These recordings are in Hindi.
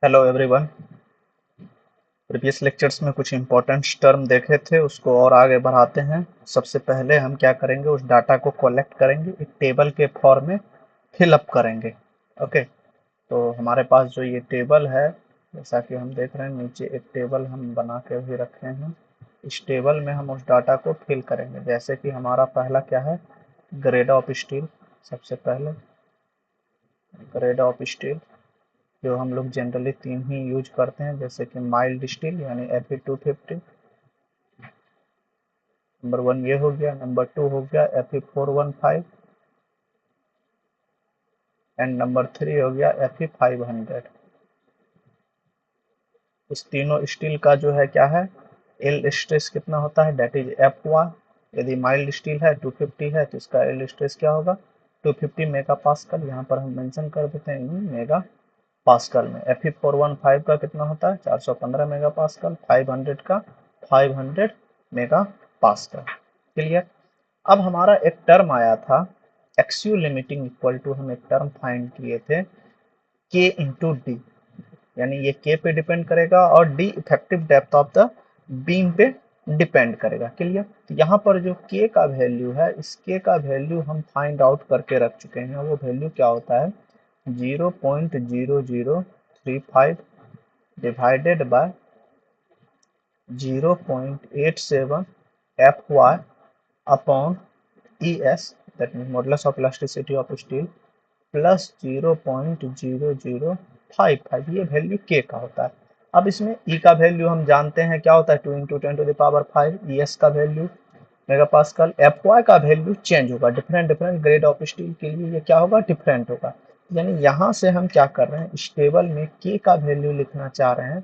Hello everyone. प्रीवियस लेक्चर्स में कुछ इंपॉर्टेंट टर्म देखे थे, उसको और आगे बढ़ाते हैं। सबसे पहले हम क्या करेंगे, उस डाटा को कलेक्ट करेंगे, एक टेबल के फॉर्म में फिल अप करेंगे। ओके, तो हमारे पास जो ये टेबल है, जैसा कि हम देख रहे हैं नीचे एक टेबल हम बना के भी रखे हैं। इस टेबल में हम उस डाटा को फिल करेंगे। जैसे कि हमारा पहला क्या है, ग्रेड ऑफ स्टील। सबसे पहले ग्रेड ऑफ स्टील, जो हम लोग जनरली तीन ही यूज करते हैं, जैसे कि माइल्ड स्टील यानी Fe250। नंबर वन ये हो गया, नंबर टू हो गया Fe415 एंड नंबर थ्री हो गया Fe500। इस तीनों स्टील का जो है क्या है, एल स्ट्रेस कितना होता है, डेट इज Fy। यदि माइल्ड स्टील है 250 है तो इसका एल स्ट्रेस क्या होगा, 250 मेगा पास्कल। यहाँ पर हम मेंशन कर देते हैं इन मेगा पास्कल में। Fe415 का कितना होता है, 415 मेगा पास्कल। 500 का 500 मेगा पास्कल। क्लियर। अब हमारा एक टर्म आया था एक्सयू लिमिटिंग इक्वल टू, हम एक टर्म फाइंड किए थे के इंटू डी, यानी ये के पे डिपेंड करेगा और D effective depth of the beam पे डिपेंड करेगा। क्लियर। तो यहाँ पर जो के का वैल्यू है, इस के का वैल्यू हम फाइंड आउट करके रख चुके हैं। वो वैल्यू क्या होता है, 0.0035 divided by 0.87 Fy upon ES, that means modulus of elasticity of steel, plus 0.0055, ये वैल्यू के का होता है। अब इसमें ई का वैल्यू हम जानते हैं क्या होता है, 2 इंटू 10⁵ ES का वैल्यू मेगा पास्कल। Fy का वैल्यू चेंज होगा, different different grade of steel के लिए ये क्या होगा, डिफरेंट होगा। यानी यहाँ से हम क्या कर रहे हैं, इस टेबल में के का वैल्यू लिखना चाह रहे हैं।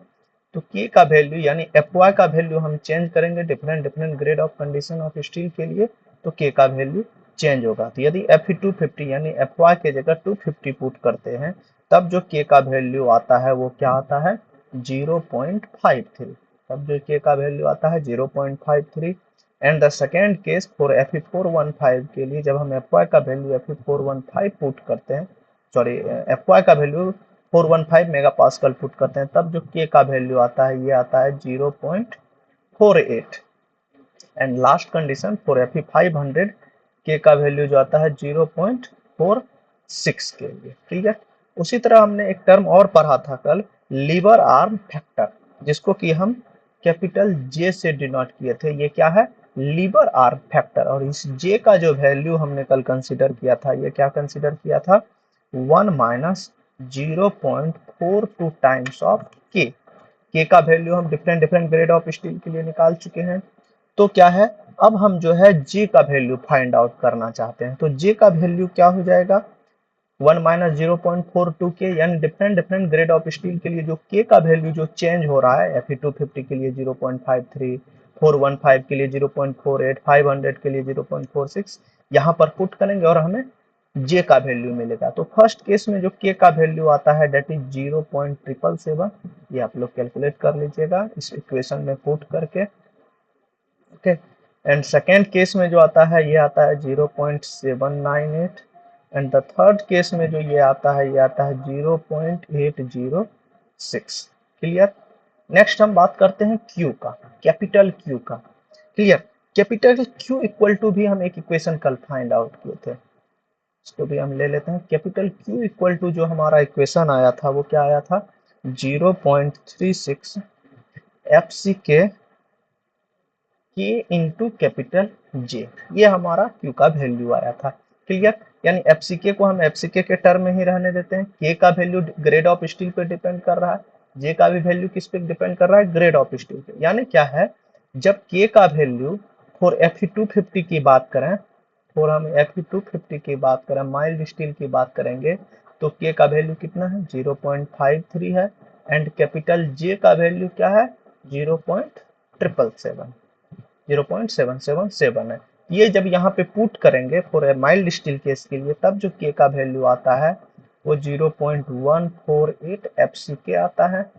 तो के का वैल्यू यानी Fy का वैल्यू हम चेंज करेंगे different different grade of condition of steel के लिए, तो के का वैल्यू चेंज होगा। तो यदि Fe250 यानी Fy के जगह 250 पुट करते हैं, तब जो के का वैल्यू आता है वो क्या आता है, 0.53। तब जो के का वैल्यू आता है 0.53। And the second case for Fe415 के लिए, जब हम Fy का वैल्यू Fe415 पुट करते हैं, सॉरी Fy का वैल्यू 415 मेगा पास्कल पुट करते हैं, तब जो के का वैल्यू आता है ये आता है 0.48। And last condition for Fe500 के का वैल्यू जो आता है 0.46 के लिए। ठीक है। उसी तरह हमने एक टर्म और पढ़ा था कल, लीवर आर्म फैक्टर, जिसको कि हम कैपिटल जे से डिनोट किए थे। ये क्या है, लीवर आर्म फैक्टर। और इस जे का जो वैल्यू हमने कल कंसीडर किया था, ये क्या कंसीडर किया था, 1 माइनस 0.42 टाइम्स ऑफ के का वैल्यू हम different different grade of steel के लिए निकाल चुके हैं। तो क्या है, अब हम जो है जे का वैल्यू फाइंड आउट करना चाहते हैं। तो जे का वैल्यू क्या हो जाएगा, 1 माइनस 0.42 के, यानी different different grade of steel के लिए जो के का वैल्यू जो चेंज हो रहा है, Fe250 के लिए 0.53, 415 के लिए 0.48, 500 के लिए 0.46, यहाँ पर पुट करेंगे और हमें जे का वैल्यू मिलेगा। तो फर्स्ट केस में जो के का वैल्यू आता है डेट इज 0.777, ये आप लोग कैलकुलेट कर लीजिएगा इस इक्वेशन में पुट करके। ओके। एंड सेकेंड केस में जो आता है ये आता है 0.798। एंड द थर्ड केस में जो ये आता है, ये आता है 0.806। क्लियर। नेक्स्ट हम बात करते हैं क्यू का, कैपिटल क्यू का। Clear. Capital Q equal to भी हम एक इक्वेशन कल फाइंड आउट किए थे, इसको भी हम ले लेते हैं। कैपिटल क्यू इक्वल टू जो हमारा इक्वेशन आया था वो क्या आया था, 0.36 एफ सी के इंटू कैपिटल जे, ये हमारा क्यू का वैल्यू आया था। क्लियर। यानी एफसीके को हम एफसीके के टर्म में ही रहने देते हैं। के का वैल्यू ग्रेड ऑफ स्टील पे डिपेंड कर रहा है, जे का भी वैल्यू किस पे डिपेंड कर रहा है, ग्रेड ऑफ स्टील पे। यानी क्या है, जब के का वैल्यू फॉर Fe250 की बात करें, और हम Fe250 की बात करें, माइल्ड स्टील की बात करेंगे, तो के का वैल्यू कितना है, 0.53 है। एंड कैपिटल जे का वैल्यू क्या है, 0.777, 0.777 है। ये जब यहाँ पे पुट करेंगे for a mild steel case के लिए, तब जो के का वैल्यू आता है वो 0.148 FCK आता है।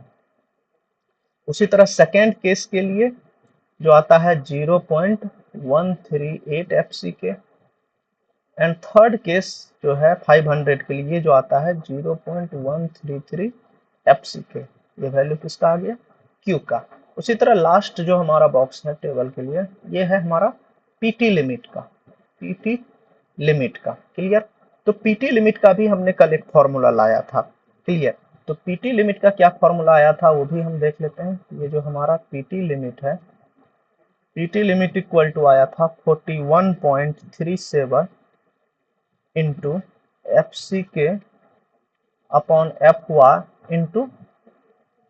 उसी तरह सेकेंड केस के लिए जो आता है 0.138 FCK। एंड थर्ड केस जो है 500 के लिए जो आता है 0.133 एफ सी के, ये वैल्यू किसका आ गया, क्यू का। उसी तरह लास्ट जो हमारा बॉक्स है टेबल के लिए, ये है हमारा पीटी लिमिट का, पीटी लिमिट का, क्लियर। तो पीटी लिमिट का भी हमने कल एक फॉर्मूला लाया था, क्लियर। तो पीटी लिमिट का क्या फॉर्मूला आया था वो भी हम देख लेते हैं। ये जो हमारा पीटी लिमिट है, पीटी लिमिट इक्वल टू आया था 41.37 इंटू एफ सी के अपॉन एफ वाई इंटू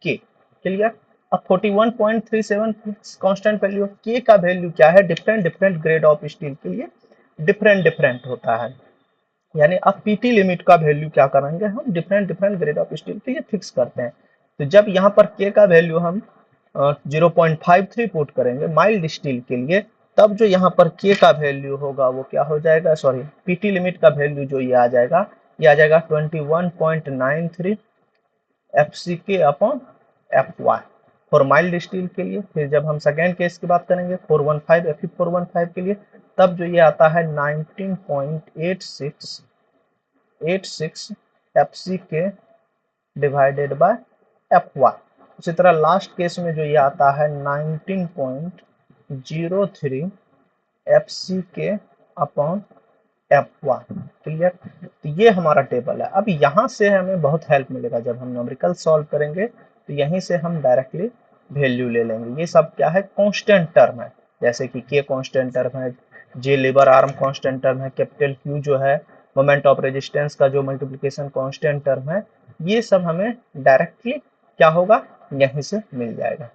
के, क्लियर। अब 41.37 कांस्टेंट वैल्यू, के का वैल्यू क्या है, different different grade of steel के लिए डिफरेंट डिफरेंट होता है। यानी अब पीटी लिमिट का वैल्यू क्या करेंगे, हम different different grade of steel के लिए फिक्स करते हैं। तो जब यहाँ पर के का वैल्यू हम 0.53 पुट करेंगे माइल्ड स्टील के लिए, तब जो यहाँ पर के का वैल्यू होगा वो क्या हो जाएगा, सॉरी पीटी लिमिट का वैल्यू जो ये आ जाएगा, ये आ जाएगा 21.93 एफ सी के upon F Y for mild steel के लिए। फिर जब हम सेकेंड केस की बात करेंगे 415 एफ 415 के लिए, तब जो ये आता है 19.86 एफ सी के डिवाइडेड बाय एफ वाई। उसी तरह लास्ट केस में जो ये आता है 19.03 एफ सी के अपॉन एफ वाई, क्लियर। तो ये हमारा टेबल है। अब यहाँ से हमें बहुत हेल्प मिलेगा, जब हम न्यूमेरिकल सॉल्व करेंगे तो यहीं से हम डायरेक्टली वैल्यू ले लेंगे। ये सब क्या है, कांस्टेंट टर्म है, जैसे कि के कांस्टेंट टर्म है, जे लीवर आर्म कांस्टेंट टर्म है, कैपिटल क्यू जो है मोमेंट ऑफ रेजिस्टेंस का जो मल्टीप्लिकेशन कांस्टेंट टर्म है, ये सब हमें डायरेक्टली क्या होगा, यहीं से मिल जाएगा।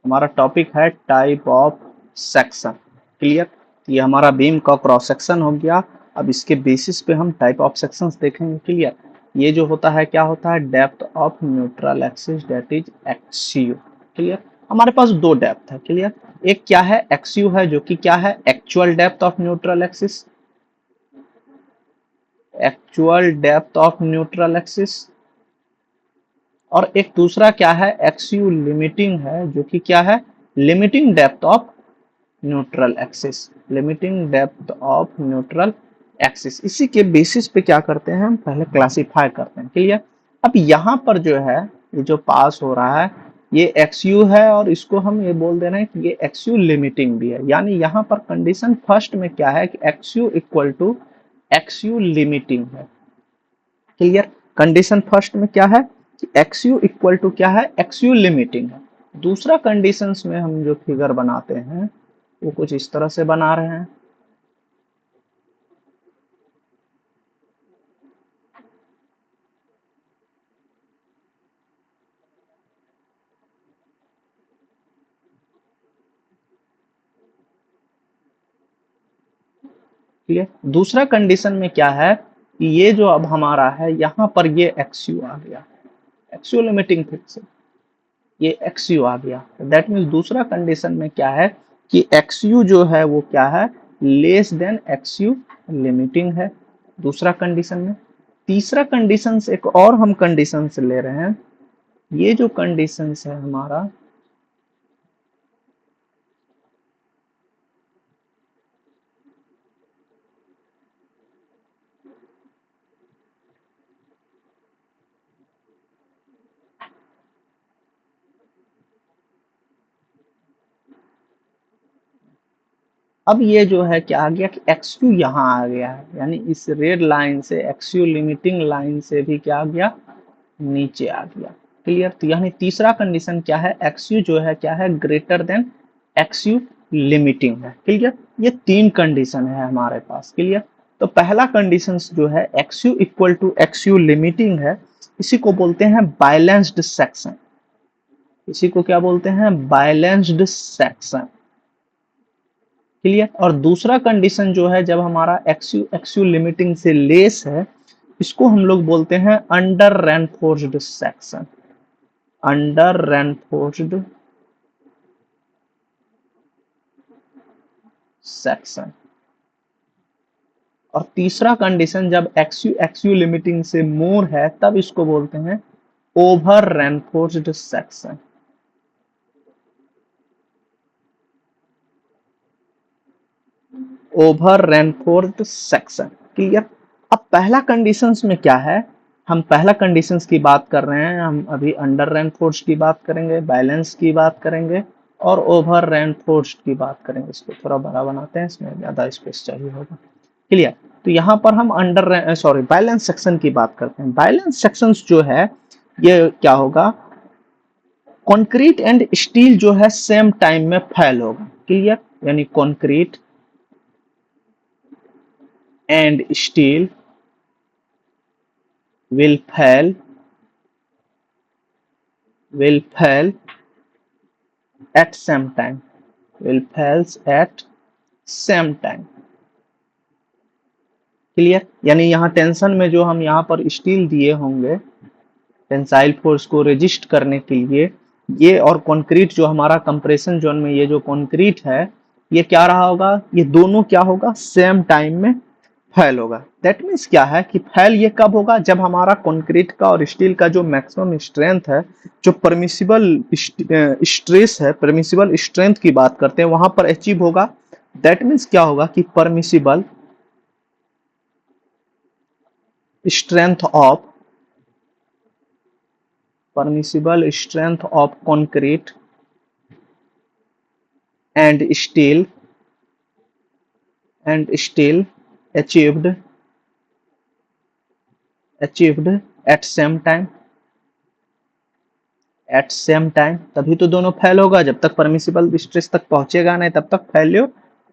हमारा टॉपिक है टाइप ऑफ सेक्शन, क्लियर। ये हमारा बीम का क्रॉस सेक्शन हो गया। अब इसके बेसिस पे हम टाइप ऑफ सेक्शंस देखेंगे, क्लियर। ये जो होता है क्या होता है, depth of neutral axis that is एक्सयू, clear. हमारे पास दो डेप्थ है, क्लियर। एक क्या है, एक्सयू है, जो कि क्या है, actual depth of neutral axis, actual depth of neutral axis. और एक दूसरा क्या है, एक्सयू लिमिटिंग है, जो कि क्या है, limiting depth of neutral axis, limiting depth of neutral axis. इसी के बेसिस पे क्या करते हैं, हम पहले क्लासिफाई करते हैं, क्लियर। अब यहाँ पर जो है, ये जो पास हो रहा है ये एक्सयू है, और इसको हम ये बोल दे रहे हैं कि ये एक्सयू लिमिटिंग भी है। यानी यहाँ पर कंडीशन फर्स्ट में क्या है कि एक्सयू इक्वल टू एक्सयू लिमिटिंग है, क्लियर। कंडीशन फर्स्ट में क्या है कि एक्सयू इक्वल टू क्या है, एक्सयू लिमिटिंग है। दूसरा कंडीशंस में हम जो फिगर बनाते हैं वो कुछ इस तरह से बना रहे हैं। क्लियर। दूसरा कंडीशन में क्या है कि ये जो अब हमारा है यहाँ पर ये एक्सयू आ गया, एक्सयू लिमिटिंग फिक्स, ये एक्सयू आ गया। दैट मीन्स दूसरा कंडीशन में क्या है कि एक्सयू जो है वो क्या है, लेस देन एक्सयू लिमिटिंग है, दूसरा कंडीशन में। तीसरा कंडीशन एक और हम कंडीशन ले रहे हैं, ये जो कंडीशन है हमारा, अब ये जो है क्या आ गया कि एक्सयू यहाँ आ गया है, यानी इस रेड लाइन से, एक्सयू लिमिटिंग लाइन से भी क्या आ गया, नीचे आ गया, क्लियर। तो यानी तीसरा कंडीशन क्या है, एक्सयू जो है क्या है, ग्रेटर देन एक्सयू लिमिटिंग है, क्लियर। ये तीन कंडीशन है हमारे पास, क्लियर। तो पहला कंडीशन जो है एक्सयू इक्वल टू एक्सयू लिमिटिंग है, इसी को बोलते हैं बैलेंस्ड सेक्शन, इसी को क्या बोलते हैं, बैलेंस्ड सेक्शन, क्लियर। और दूसरा कंडीशन जो है जब हमारा एक्सयू एक्सयू लिमिटिंग से लेस है, इसको हम लोग बोलते हैं under reinforced section, under reinforced section. और तीसरा कंडीशन जब एक्सयू एक्सयू लिमिटिंग से मोर है, तब इसको बोलते हैं over reinforced section, over reinforced section. Clear. अब पहला कंडीशंस में क्या है, हम पहला कंडीशंस की बात कर रहे हैं, हम अभी अंडर रेनफोर्स्ड की बात करेंगे, बैलेंस की बात करेंगे और ओवर रेनफोर्स्ड की बात करेंगे। इसको थोड़ा बड़ा बनाते हैं, इसमें ज्यादा स्पेस चाहिए होगा। क्लियर। तो यहाँ पर हम बैलेंस सेक्शन की बात करते हैं। बैलेंस सेक्शंस जो है ये क्या होगा, कंक्रीट एंड स्टील जो है सेम टाइम में फैल होगा। क्लियर। यानी concrete and steel will fail at same time, will fails at same time। Clear. यानी यहाँ टेंशन में जो हम यहाँ पर स्टील दिए होंगे टेंसाइल फोर्स को रेजिस्ट करने के लिए, ये और कंक्रीट जो हमारा कंप्रेशन जोन में ये जो कंक्रीट है ये क्या रहा होगा, ये दोनों क्या होगा, सेम टाइम में फैल होगा। दैट मीन्स क्या है कि फैल ये कब होगा, जब हमारा कंक्रीट का और स्टील का जो मैक्सिमम स्ट्रेंथ है, जो परमिसिबल स्ट्रेस है, परमिसिबल स्ट्रेंथ की बात करते हैं, वहां पर अचीव होगा। दैट मीन्स क्या होगा कि permissible strength of concrete and steel achieved at same time। तभी तो दोनों फैल होगा, जब तक परमिसिबल स्ट्रेस तक पहुंचेगा नहीं तब तक फैल्यू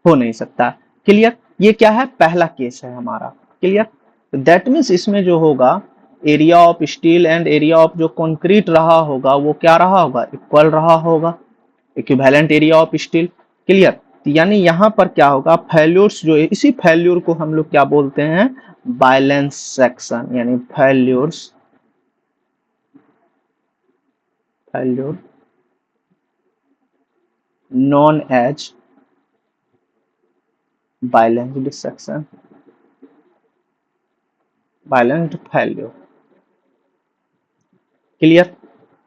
हो नहीं सकता। क्लियर। ये क्या है, पहला केस है हमारा। क्लियर। दैट मीन्स इसमें जो होगा area of steel and area of जो कंक्रीट रहा होगा वो क्या रहा होगा, इक्वल रहा होगा, equivalent area of steel. Clear. यानी यहाँ पर क्या होगा, फैल्यूर्स जो है, इसी फैल्यूर को हम लोग क्या बोलते हैं, बैलेंस सेक्शन। यानी फैल्यूर known as balanced section, balanced failure। Clear.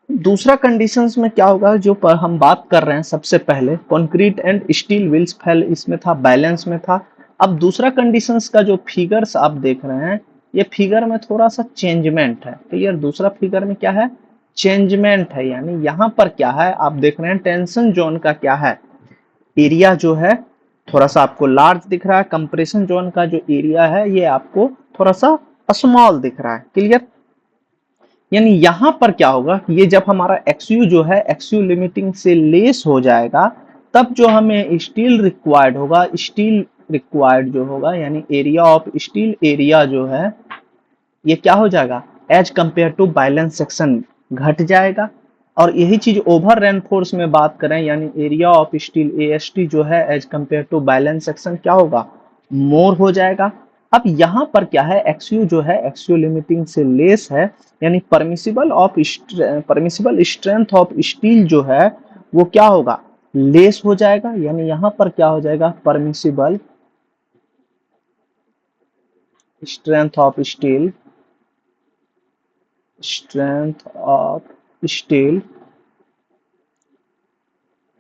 दूसरा कंडीशंस में क्या होगा, जो पर हम बात कर रहे हैं सबसे पहले concrete and steel wills fail, इसमें था बैलेंस में था। अब दूसरा कंडीशंस का जो फिगर्स आप देख रहे हैं, ये फिगर में थोड़ा सा चेंजमेंट है। क्लियर। दूसरा फिगर में क्या है, चेंजमेंट है। यानी यहाँ पर क्या है, आप देख रहे हैं टेंशन जोन का क्या है, एरिया जो है थोड़ा सा आपको लार्ज दिख रहा है, कंप्रेशन जोन का जो एरिया है ये आपको थोड़ा सा स्मॉल दिख रहा है। क्लियर। यानी यहां पर क्या होगा, ये जब हमारा एक्सयू जो है एक्सयू लिमिटिंग से लेस हो जाएगा, तब जो हमें स्टील रिक्वायर्ड होगा, स्टील रिक्वायर्ड जो होगा, यानी एरिया ऑफ स्टील एरिया जो है ये क्या हो जाएगा, as compare to balance section घट जाएगा। और यही चीज ओवर रेनफोर्स में बात करें, यानी एरिया ऑफ स्टील एएसटी जो है as compare to balance section क्या होगा, मोर हो जाएगा। अब यहाँ पर क्या है, एक्सयू जो है एक्सयू लिमिटिंग से लेस है, यानी परमिसिबल स्ट्रेंथ ऑफ स्टील जो है वो क्या होगा, लेस हो जाएगा। यानी यहाँ पर क्या हो जाएगा, permissible strength of steel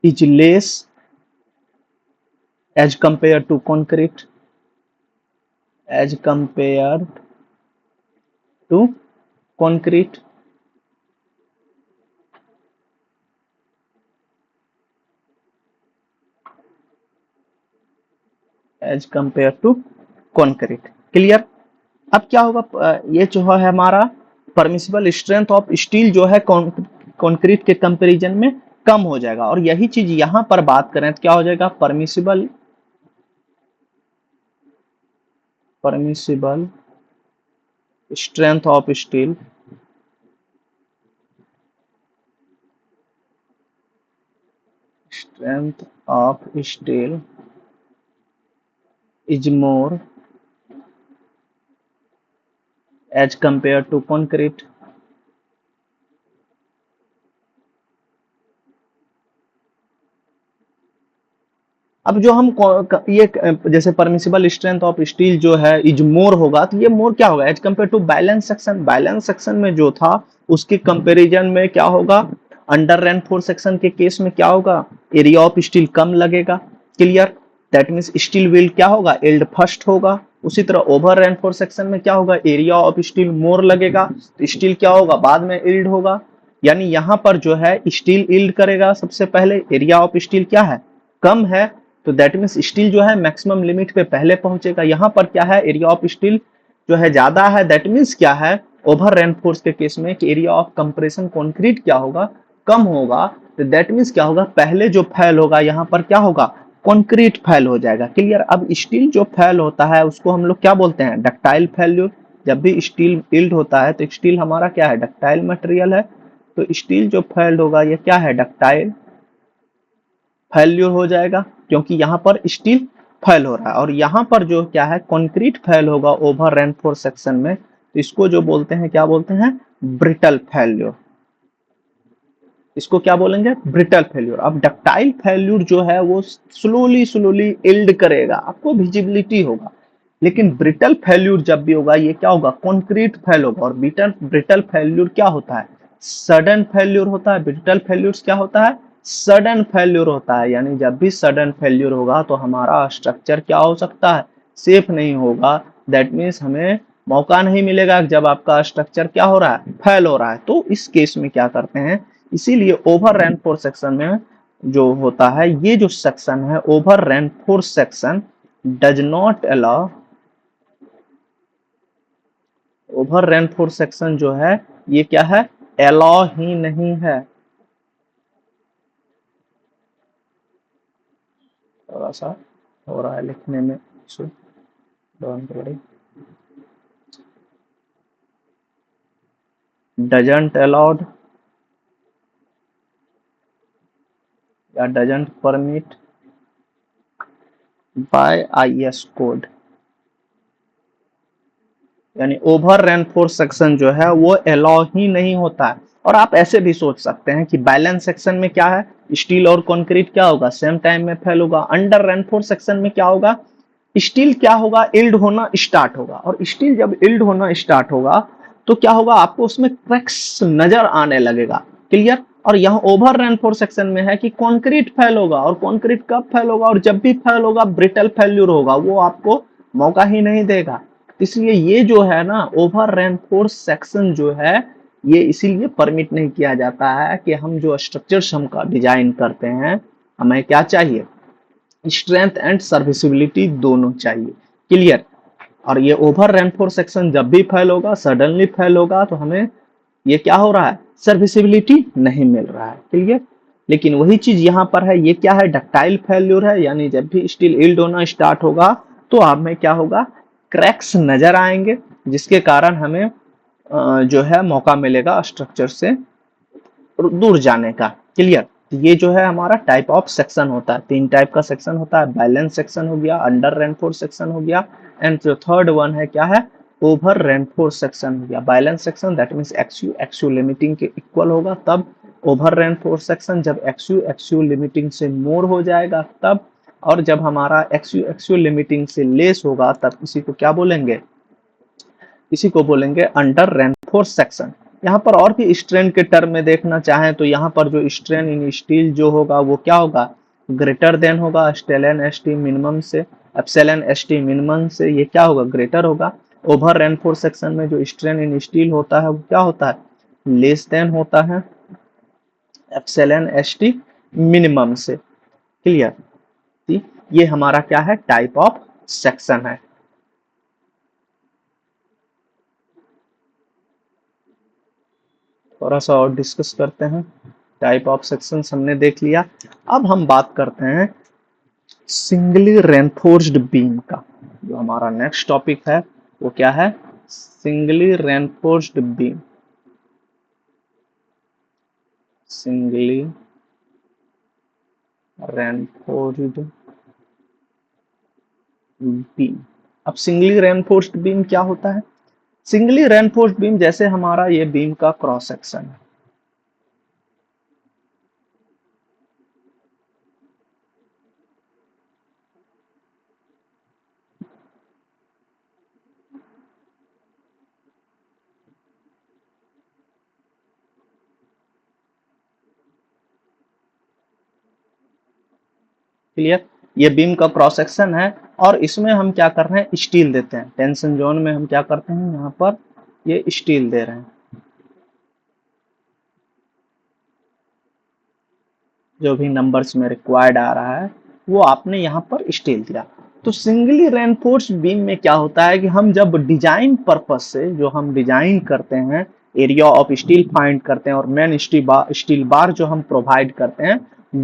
is less as compared to concrete, as compared to concrete। As compare to concrete. Clear. अब क्या होगा, ये जो है हमारा परमिसिबल स्ट्रेंथ ऑफ स्टील जो है कॉन्क्रीट के कंपैरिजन में कम हो जाएगा। और यही चीज यहां पर बात करें तो क्या हो जाएगा, permissible strength of steel is more as compared to concrete। अब जो हम ये जैसे परमिसिबल स्ट्रेंथ ऑफ स्टील जो है इज मोर होगा, तो ये मोर क्या होगा, as compare to balance section. Balance section में जो था उसके कंपैरिजन में क्या होगा, अंडर रेनफोर्स सेक्शन के केस में क्या होगा, एरिया ऑफ स्टील कम लगेगा। Clear. That means steel will क्या होगा, इल्ड फर्स्ट होगा। उसी तरह ओवर रेनफोर्स सेक्शन में क्या होगा, एरिया ऑफ स्टील मोर लगेगा, तो स्टील क्या होगा, बाद में इल्ड होगा। यानी यहाँ पर जो है स्टील इल्ड करेगा सबसे पहले, एरिया ऑफ स्टील क्या है, कम है, तो दैट मीन्स स्टील जो है मैक्सिमम लिमिट पे पहले पहुंचेगा। यहाँ पर क्या है, एरिया ऑफ स्टील जो है ज्यादा है, दैट मीन्स क्या है, ओवर रेनफोर्स के केस में कि एरिया ऑफ कंप्रेशन कंक्रीट क्या होगा, कम होगा, तो दैट मीन्स क्या होगा, पहले जो फैल होगा यहाँ पर क्या होगा, कंक्रीट फैल हो जाएगा। क्लियर। अब स्टील जो फैल होता है उसको हम लोग क्या बोलते हैं, डक्टाइल फैल्यूर। जब भी स्टील इल्ड होता है तो स्टील हमारा क्या है, डक्टाइल मटेरियल है, तो स्टील जो फैल्ड होगा ये क्या है, डक्टाइल फैल्यूर हो जाएगा, क्योंकि यहाँ पर स्टील फैल हो रहा है। और यहाँ पर जो क्या है, कंक्रीट फैल होगा ओवर रेनफोर्स सेक्शन में, तो इसको जो बोलते हैं, क्या बोलते हैं, ब्रिटल फैल्यूर। इसको क्या बोलेंगे, ब्रिटल फेल्यूर। अब डक्टाइल फेल्यूर जो है वो स्लोली स्लोली इल्ड करेगा, आपको विजिबिलिटी होगा। लेकिन ब्रिटल फेल्यूर जब भी होगा ये क्या होगा, कॉन्क्रीट फेल होगा। और ब्रिटल फेल्यूर क्या होता है, सडन फेल्यूर होता है। ब्रिटल फेल्यूर क्या होता है, सडन फेल्यूर होता है। यानी जब भी सडन फेल्यूर होगा तो हमारा स्ट्रक्चर क्या हो सकता है, सेफ नहीं होगा। दैट मीन्स हमें मौका नहीं मिलेगा जब आपका स्ट्रक्चर क्या हो रहा है, फेल हो रहा है। तो इस केस में क्या करते हैं, इसीलिए ओवर रेनफोर्स सेक्शन में जो होता है, ये जो सेक्शन है over reinforce section does not allow, over reinforce section जो है ये क्या है, अलाउ ही नहीं है। थोड़ा सा हो रहा है लिखने में, डोंट वरी, डजंट अलाउड या doesn't permit by IS code. यानी ओवर रेनफोर्स सेक्शन जो है वो अलाउ ही नहीं होता है। और आप ऐसे भी सोच सकते हैं कि बैलेंस सेक्शन में क्या है, स्टील और कंक्रीट क्या होगा, सेम टाइम में फेल होगा। अंडर रेनफोर्स सेक्शन में क्या होगा, स्टील क्या होगा, इल्ड होना स्टार्ट होगा। और स्टील जब इल्ड होना स्टार्ट होगा तो क्या होगा, आपको उसमें क्रैक्स नजर आने लगेगा। क्लियर। और यहाँ ओवर रेनफोर्स सेक्शन में है कि कंक्रीट फेल होगा, और कंक्रीट कब फेल होगा, और जब भी फेल होगा ब्रिटल फेल्यूर होगा, वो आपको मौका ही नहीं देगा। इसलिए ये जो है ना ओवर रेनफोर्स सेक्शन जो है, ये इसीलिए परमिट नहीं किया जाता है कि हम जो स्ट्रक्चर्स हम का डिजाइन करते हैं, हमें क्या चाहिए, स्ट्रेंथ एंड सर्विसिबिलिटी दोनों चाहिए। क्लियर। और ये ओवर रेनफोर्स सेक्शन जब भी फेल होगा, सडनली फेल होगा, तो हमें ये क्या हो रहा है, सर्विसिबिलिटी नहीं मिल रहा है। क्लियर। लेकिन वही चीज यहाँ पर है, ये क्या है, डक्टाइल फेल्यूर है। यानी जब भी स्टील इल्ड होना स्टार्ट होगा तो हमें क्या होगा, क्रैक्स नजर आएंगे, जिसके कारण हमें जो है मौका मिलेगा स्ट्रक्चर से दूर जाने का। क्लियर। ये जो है हमारा टाइप ऑफ सेक्शन होता है, तीन टाइप का सेक्शन होता है, बैलेंस सेक्शन हो गया, अंडर रेनफोर्स सेक्शन हो गया, एंड जो थर्ड वन है क्या है, ओवर रेनफोर्स सेक्शन हो गया। Balance section that means एक्सयू एक्सयू limiting के इक्वल होगा तब। ओवर रेनफोर्स सेक्शन जब एक्सयू एक्सयू लिमिटिंग से मोर हो जाएगा तब। और जब हमारा एक्सयू एक्सयू लिमिटिंग से लेस होगा तब इसी को क्या बोलेंगे, इसी को बोलेंगे अंडर रेनफोर्स सेक्शन। यहाँ पर और भी स्ट्रेन के टर्म में देखना चाहें तो यहाँ पर जो स्ट्रेन इन स्टील जो होगा वो क्या होगा, ग्रेटर देन होगा स्टेलन एस टी मिनिमम से, एप्सिलॉन एस टी मिनिमम से, ये क्या होगा, ग्रेटर होगा। ओवर रेनफोर्स सेक्शन में जो स्ट्रेन इन स्टील होता है वो क्या होता है, लेस देन होता है एप्सिलॉन एस टी मिनिमम से। क्लियर। ये हमारा क्या है, टाइप ऑफ सेक्शन है। थोड़ा सा और डिस्कस करते हैं। टाइप ऑफ सेक्शंस हमने देख लिया। अब हम बात करते हैं सिंगली रेनफोर्स्ड बीम का। जो हमारा नेक्स्ट टॉपिक है वो क्या है, singly reinforced beam. Singly reinforced beam. अब सिंगली रेनफोर्स्ड बीम क्या होता है, सिंगली रेनफोर्स्ड बीम जैसे हमारा ये बीम का क्रॉस सेक्शन है, क्लियर। ये बीम का क्रॉस सेक्शन है और इसमें हम क्या कर रहे हैं, स्टील देते हैं। टेंशन जोन में हम क्या करते हैं, यहाँ पर ये स्टील दे रहे हैं, जो भी नंबर्स में रिक्वायर्ड आ रहा है वो आपने यहाँ पर स्टील दिया। तो सिंगली रेनफोर्स बीम में क्या होता है कि हम जब डिजाइन पर्पस से जो हम डिजाइन करते हैं, एरिया ऑफ स्टील फाइंड करते हैं और मेन स्टील बार जो हम प्रोवाइड करते हैं,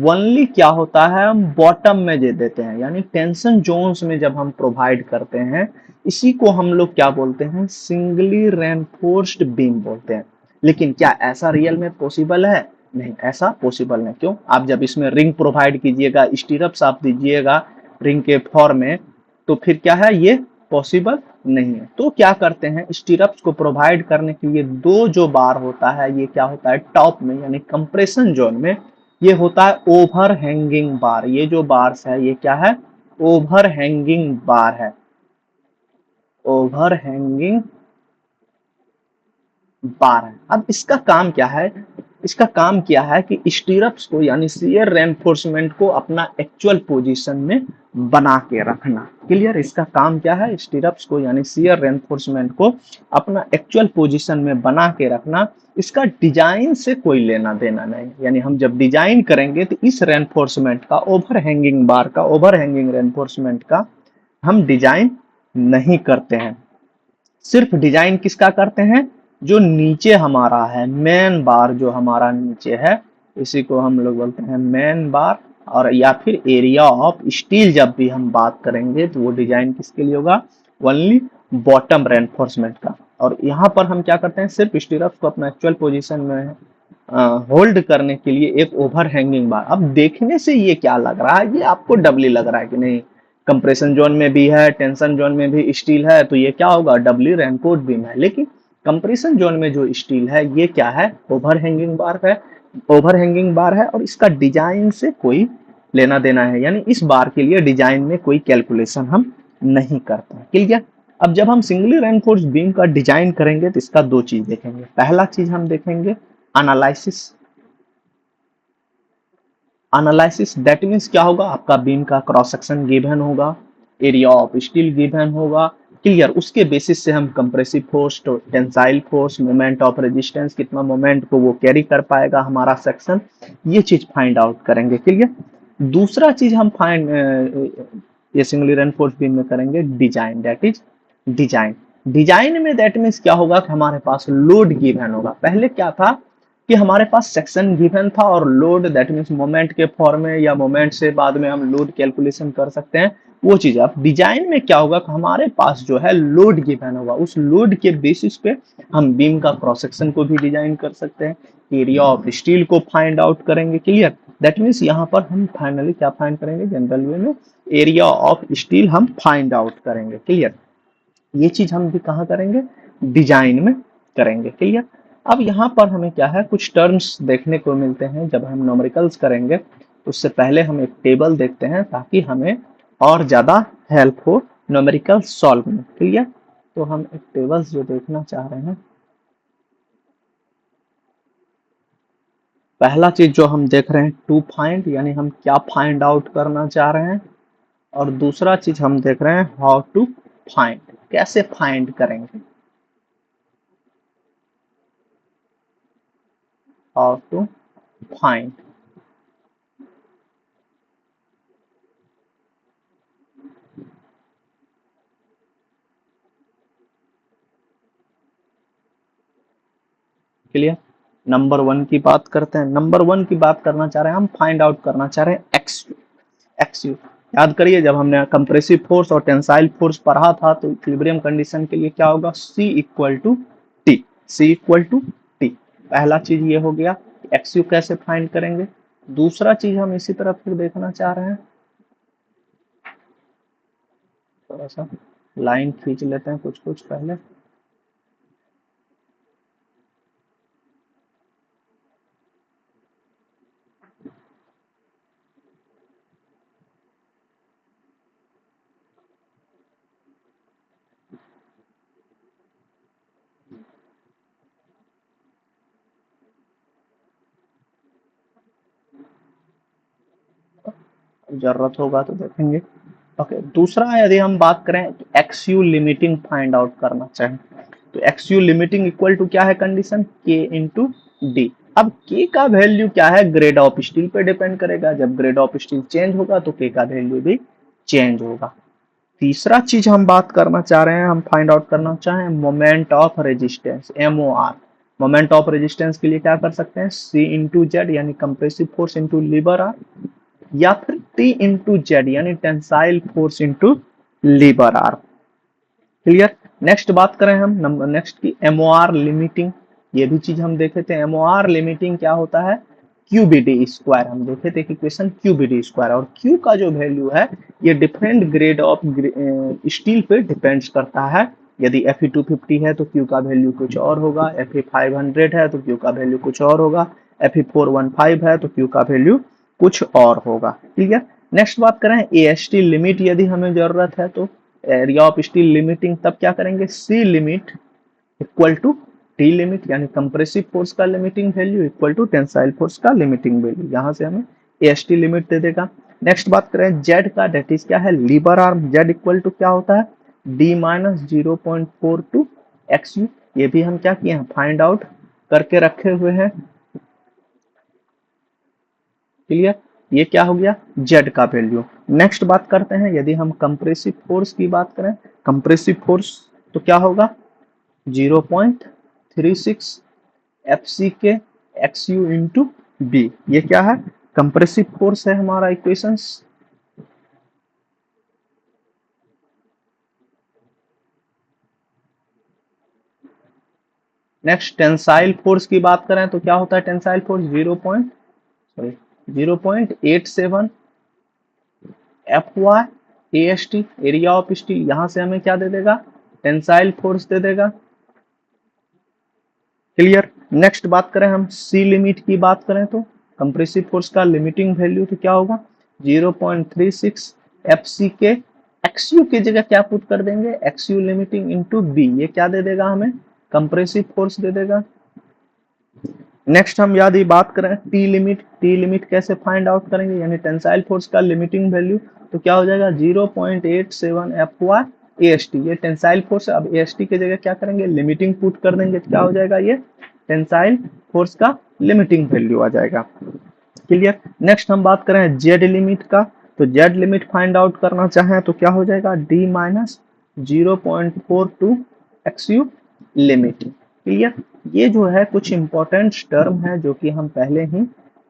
ओनली क्या होता है, हम बॉटम में दे देते हैं, यानी टेंशन जोन्स में जब हम प्रोवाइड करते हैं, इसी को हम लोग क्या बोलते हैं, सिंगली रेनफोर्स्ड बीम बोलते हैं। लेकिन क्या ऐसा रियल में पॉसिबल है? नहीं, ऐसा पॉसिबल नहीं। क्यों? आप जब इसमें रिंग प्रोवाइड कीजिएगा, स्टीरअप्स आप दीजिएगा रिंग के फॉर्म में, तो फिर क्या है, ये पॉसिबल नहीं है। तो क्या करते हैं, स्टीरअप्स को प्रोवाइड करने के लिए दो जो बार होता है, ये क्या होता है, टॉप में यानी कंप्रेशन जोन में ये होता है ओवर हैंगिंग बार। ये जो बार्स है ये क्या है, ओवर हैंगिंग बार है, ओवर हैंगिंग बार है। अब इसका काम क्या है, इसका काम क्या है कि स्टीरअप्स को यानी शियर रेनफोर्समेंट को अपना एक्चुअल पोजीशन में बना के रखना। क्लियर? इसका काम क्या है, स्टीरअप्स को यानी शियर रेनफोर्समेंट को अपना एक्चुअल पोजीशन में बना के रखना। इसका डिजाइन से कोई लेना देना नहीं, यानी हम जब डिजाइन करेंगे तो इस रेनफोर्समेंट का, ओवर हैंगिंग बार का, ओवर हैंगिंग रेनफोर्समेंट का हम डिजाइन नहीं करते हैं। सिर्फ डिजाइन किसका करते हैं, जो नीचे हमारा है, मेन बार जो हमारा नीचे है, इसी को हम लोग बोलते हैं मेन बार। और या फिर एरिया ऑफ स्टील जब भी हम बात करेंगे तो वो डिजाइन किसके लिए होगा, ओनली बॉटम रेनफोर्समेंट का। और यहाँ पर हम क्या करते हैं, सिर्फ स्टीरअप्स को अपना एक्चुअल पोजीशन में होल्ड करने के लिए एक ओवर हैंगिंग बार। अब देखने से ये क्या लग रहा है, ये आपको डबली लग रहा है कि नहीं, कंप्रेशन जोन में भी है, टेंशन जोन में भी स्टील है, तो ये क्या होगा, डबली रेनफोर्स बीम है। लेकिन कंप्रेशन जोन में जो स्टील है ये क्या है, ओवर हैंगिंग बार है, ओवर हैंगिंग बार है, और इसका डिजाइन से कोई लेना देना है, यानी इस बार के लिए डिजाइन में कोई कैलकुलेशन हम नहीं करते हैं। क्लियर? अब जब हम सिंगली रेनफोर्स बीम का डिजाइन करेंगे तो इसका दो चीज देखेंगे। पहला चीज हम देखेंगे एनालिसिस। एनालिसिस दैट मीन्स क्या होगा, आपका बीम का क्रॉस सेक्शन गिवन होगा, एरिया ऑफ स्टील गिवन होगा। क्लियर? उसके बेसिस से हम compressive force, tensile force, moment of resistance, कितना मोमेंट को वो कैरी कर पाएगा हमारा सेक्शन, ये चीज फाइंड आउट करेंगे। क्लियर? दूसरा चीज हम फाइंड ये सिंगली रेनफोर्स बीम में करेंगे design, that is design. Design में दैट मीन्स क्या होगा कि हमारे पास लोड गिवन होगा। पहले क्या था कि हमारे पास सेक्शन गिवन था और लोड, दैट मीन्स मोमेंट के फॉर्म में या मोमेंट से बाद में हम लोड कैलकुलेशन कर सकते हैं, वो चीज। अब डिजाइन में क्या होगा कि हमारे पास जो है लोड गिवन होगा, उस लोड के बेसिस पे हम बीम का क्रॉस सेक्शन को भी डिजाइन कर सकते हैं, एरिया ऑफ स्टील को फाइंड आउट करेंगे। क्लियर? दैट मीन्स यहाँ पर हम फाइनली क्या फाइंड करेंगे, जनरल वे में एरिया ऑफ स्टील हम फाइंड आउट करेंगे। क्लियर? ये चीज हम भी कहाँ करेंगे, डिजाइन में करेंगे। क्लियर? अब यहाँ पर हमें क्या है, कुछ टर्म्स देखने को मिलते हैं जब हम न्यूमेरिकल्स करेंगे। उससे पहले हम एक टेबल देखते हैं ताकि हमें और ज्यादा हेल्प हो न्यूमेरिकल सॉल्व में। क्लियर? तो हम एक टेबल्स जो देखना चाह रहे हैं, पहला चीज जो हम देख रहे हैं टू फाइंड, यानी हम क्या फाइंड आउट करना चाह रहे हैं, और दूसरा चीज हम देख रहे हैं हाउ टू फाइंड, कैसे फाइंड करेंगे, how to find. Clear? Number one की बात करते हैं। नंबर वन की बात करना चाह रहे हैं, हम फाइंड आउट करना चाह रहे हैं एक्स यू। एक्स यू याद करिए, जब हमने कंप्रेसिव फोर्स और टेंसाइल फोर्स पढ़ा था तो इक्विलिब्रियम कंडीशन के लिए क्या होगा, C equal to T, C equal to T. पहला चीज ये हो गया, एक्स यू कैसे फाइंड करेंगे। दूसरा चीज हम इसी तरफ फिर देखना चाह रहे हैं, थोड़ा सा लाइन खींच लेते हैं कुछ कुछ पहले। जरूरत होगा तो देखेंगे। ओके, दूसरा यदि हम बात करें एक्सयू लिमिटिंग फाइंड आउट करना चाहें तो एक्सयू लिमिटिंग इक्वल टू क्या है कंडीशन, के इंटू डी। अब के का वैल्यू क्या है, ग्रेड ऑफ स्टील पे डिपेंड करेगा, जब ग्रेड ऑफ स्टील चेंज होगा तो के का वैल्यू भी चेंज होगा। तीसरा चीज हम बात करना चाह रहे हैं, हम फाइंड आउट करना चाहें moment of resistance, MOR. Moment of resistance के लिए क्या कर सकते हैं, सी इंटू जेड यानी compressive force into lever arm, या फिर टी इंटू जेड यानी tensile force into lever arm. Clear. Next बात करें हम नेक्स्ट की एमओआर लिमिटिंग, ये भी चीज हम देखे थे। एमओआर लिमिटिंग क्या होता है, क्यू बी डी स्क्वायर, हम देखे थे कि question Q B D square, और क्यू का जो वैल्यू है ये डिफरेंट ग्रेड ऑफ स्टील पे डिपेंड्स करता है। यदि Fe 250 है तो क्यू का वैल्यू कुछ और होगा, Fe 500 है तो क्यू का वैल्यू कुछ और होगा, Fe 415 है तो क्यू का वैल्यू कुछ और होगा। क्लियर। नेक्स्ट बात करें AST लिमिट, यदि हमें जरूरत है तो एरिया ऑफ स्टील लिमिटिंग, तब क्या करेंगे, C limit equal to T limit यानी कंप्रेसिव फोर्स का limiting value equal to tensile force का लिमिटिंग वैल्यू, यहां से हमें AST लिमिट दे देगा। नेक्स्ट बात करें जेड का, डेट इज क्या है lever arm, Z equal to क्या होता है डी माइनस 0.42 XU, ये भी हम क्या किए हैं फाइंड आउट करके रखे हुए हैं। क्लियर, ये क्या हो गया जेड का वैल्यू। नेक्स्ट बात करते हैं यदि हम कंप्रेसिव फोर्स की बात करें, कंप्रेसिव फोर्स तो क्या होगा 0.36 FC के XU इंटू बी, ये क्या है कंप्रेसिव फोर्स है हमारा इक्वेशंस। नेक्स्ट टेंसाइल फोर्स की बात करें तो क्या होता है tensile force 0.87 FY AST area of steel, यहां से हमें क्या दे देगा टेंसाइल फोर्स दे देगा। क्लियर। नेक्स्ट बात करें हम सी लिमिट की बात करें तो कंप्रेसिव फोर्स का लिमिटिंग वैल्यू तो क्या होगा 0.36 FC के XU की जगह क्या पुट कर देंगे XU लिमिटिंग इंटू बी, ये क्या दे देगा हमें कंप्रेसिव फोर्स दे देगा। नेक्स्ट हम यदि बात करें टी लिमिट कैसे फाइंड आउट करेंगे, यानी टेंसाइल फोर्स का लिमिटिंग वैल्यू तो क्या हो जाएगा 0.87 FY AST, ये टेंसाइल फोर्स, अब AST की जगह क्या करेंगे लिमिटिंग पुट कर देंगे, क्या हो जाएगा ये टेंसाइल फोर्स का लिमिटिंग वैल्यू आ जाएगा। क्लियर। नेक्स्ट हम बात करें जेड लिमिट का, तो जेड लिमिट फाइंड आउट करना चाहें तो क्या हो जाएगा D minus 0.42 XU limit. Clear. ये जो है कुछ इंपॉर्टेंट टर्म है जो कि हम पहले ही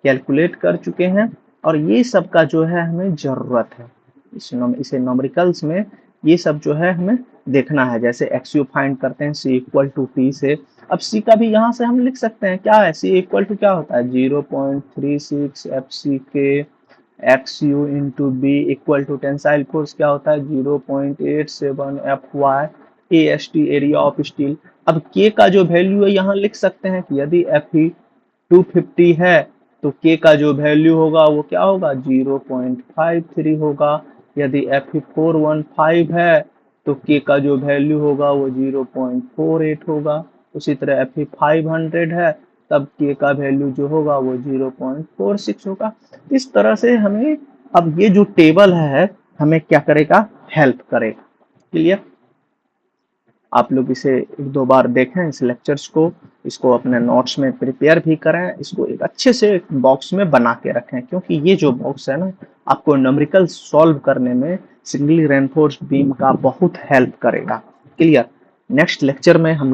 कैलकुलेट कर चुके हैं, और ये सब का जो है हमें जरूरत है इसे न्यूमेरिकल्स में ये सब जो है हमें देखना है। जैसे XU फाइंड करते हैं C इक्वल टू T से, अब C का भी यहाँ से हम लिख सकते हैं, क्या है C इक्वल टू क्या होता है 0.36 FC के XU into B equal to tensile force क्या होता है 0.87 FY AST area of steel. अब K का जो वैल्यू है यहाँ लिख सकते हैं कि यदि Fe 250 है तो K का जो वैल्यू होगा वो क्या होगा 0.53 होगा, यदि Fe 415 है तो K का जो वैल्यू होगा वो 0.48 होगा, उसी तरह Fe 500 है तब K का वैल्यू जो होगा वो 0.46 होगा। इस तरह से हमें अब ये जो टेबल है हमें क्या करेगा हेल्प करेगा। क्लियर। आप लोग इसे एक दो बार देखें इस लेक्चर्स को, इसको अपने नोट्स में प्रिपेयर भी करें, इसको एक अच्छे से बॉक्स में बना के रखें, क्योंकि ये जो बॉक्स है ना आपको न्यूमेरिकल सॉल्व करने में सिंगली रेनफोर्स्ड बीम का बहुत हेल्प करेगा। क्लियर। नेक्स्ट लेक्चर में हम